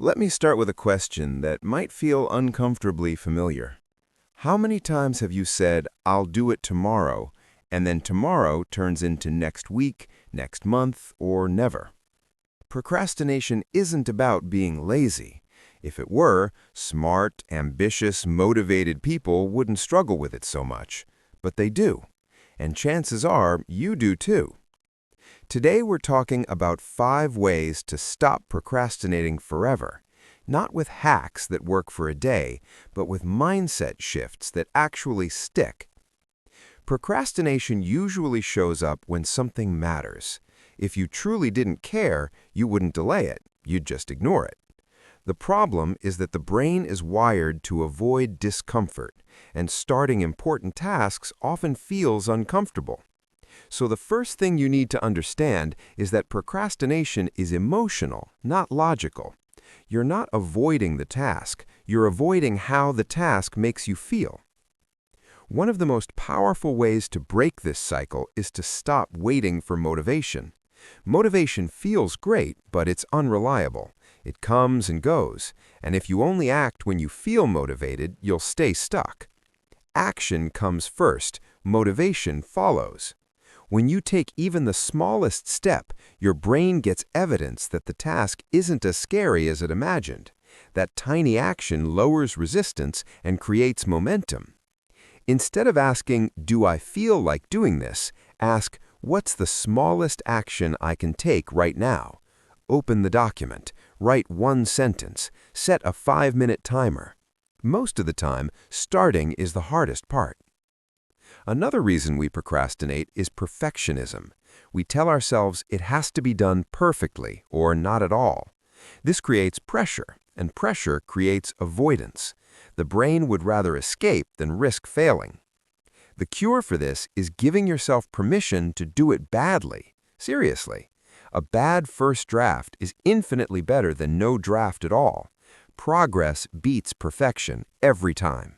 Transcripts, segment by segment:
Let me start with a question that might feel uncomfortably familiar. How many times have you said, "I'll do it tomorrow," and then tomorrow turns into next week, next month, or never? Procrastination isn't about being lazy. If it were, smart, ambitious, motivated people wouldn't struggle with it so much. But they do. And chances are you do too. Today we're talking about 5 ways to stop procrastinating forever. Not with hacks that work for a day, but with mindset shifts that actually stick. Procrastination usually shows up when something matters. If you truly didn't care, you wouldn't delay it. You'd just ignore it. The problem is that the brain is wired to avoid discomfort, and starting important tasks often feels uncomfortable. So the first thing you need to understand is that procrastination is emotional, not logical. You're not avoiding the task, you're avoiding how the task makes you feel. One of the most powerful ways to break this cycle is to stop waiting for motivation. Motivation feels great, but it's unreliable. It comes and goes, and if you only act when you feel motivated, you'll stay stuck. Action comes first, motivation follows. When you take even the smallest step, your brain gets evidence that the task isn't as scary as it imagined. That tiny action lowers resistance and creates momentum. Instead of asking, "Do I feel like doing this?" ask, "What's the smallest action I can take right now?" Open the document, write one sentence, set a 5-minute timer. Most of the time, starting is the hardest part. Another reason we procrastinate is perfectionism. We tell ourselves it has to be done perfectly or not at all. This creates pressure, and pressure creates avoidance. The brain would rather escape than risk failing. The cure for this is giving yourself permission to do it badly. Seriously. A bad first draft is infinitely better than no draft at all. Progress beats perfection every time.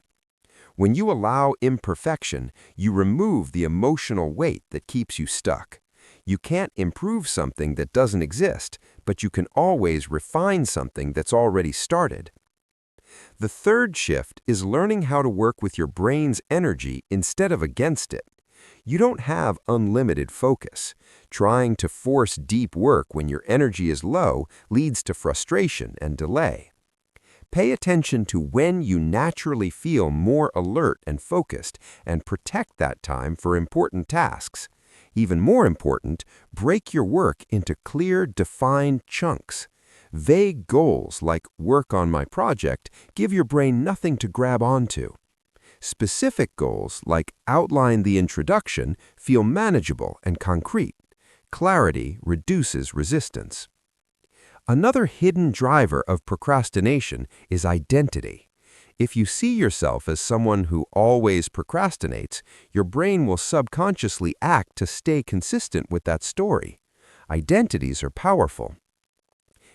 When you allow imperfection, you remove the emotional weight that keeps you stuck. You can't improve something that doesn't exist, but you can always refine something that's already started. The third shift is learning how to work with your brain's energy instead of against it. You don't have unlimited focus. Trying to force deep work when your energy is low leads to frustration and delay. Pay attention to when you naturally feel more alert and focused, and protect that time for important tasks. Even more important, break your work into clear, defined chunks. Vague goals like "work on my project" give your brain nothing to grab onto. Specific goals like "outline the introduction" feel manageable and concrete. Clarity reduces resistance. Another hidden driver of procrastination is identity. If you see yourself as someone who always procrastinates, your brain will subconsciously act to stay consistent with that story. Identities are powerful.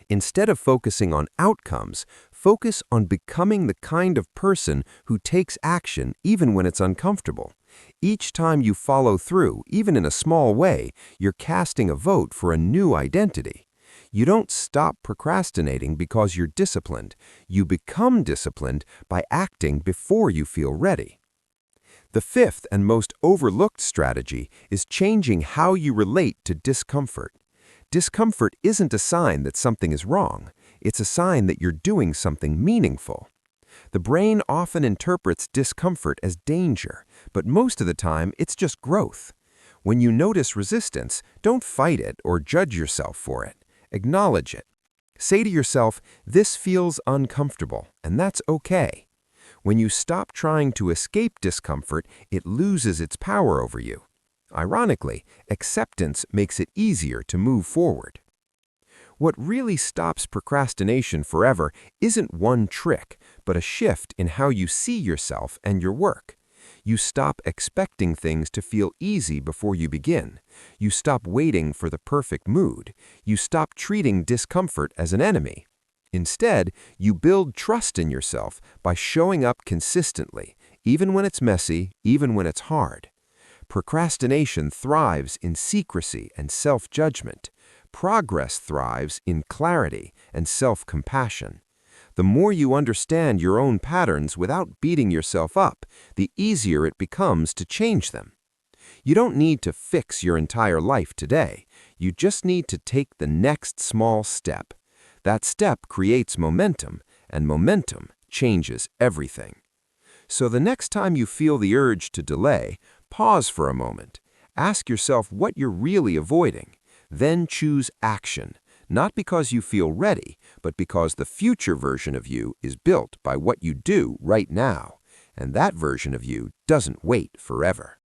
Instead of focusing on outcomes, focus on becoming the kind of person who takes action even when it's uncomfortable. Each time you follow through, even in a small way, you're casting a vote for a new identity. You don't stop procrastinating because you're disciplined. You become disciplined by acting before you feel ready. The fifth and most overlooked strategy is changing how you relate to discomfort. Discomfort isn't a sign that something is wrong. It's a sign that you're doing something meaningful. The brain often interprets discomfort as danger, but most of the time it's just growth. When you notice resistance, don't fight it or judge yourself for it. Acknowledge it. Say to yourself, "This feels uncomfortable," and that's okay. When you stop trying to escape discomfort, it loses its power over you. Ironically, acceptance makes it easier to move forward. What really stops procrastination forever isn't one trick, but a shift in how you see yourself and your work. You stop expecting things to feel easy before you begin. You stop waiting for the perfect mood. You stop treating discomfort as an enemy. Instead, you build trust in yourself by showing up consistently, even when it's messy, even when it's hard. Procrastination thrives in secrecy and self-judgment. Progress thrives in clarity and self-compassion. The more you understand your own patterns without beating yourself up, the easier it becomes to change them. You don't need to fix your entire life today. You just need to take the next small step. That step creates momentum, and momentum changes everything. So the next time you feel the urge to delay, pause for a moment. Ask yourself what you're really avoiding. Then choose action, not because you feel ready, but because the future version of you is built by what you do right now. And that version of you doesn't wait forever.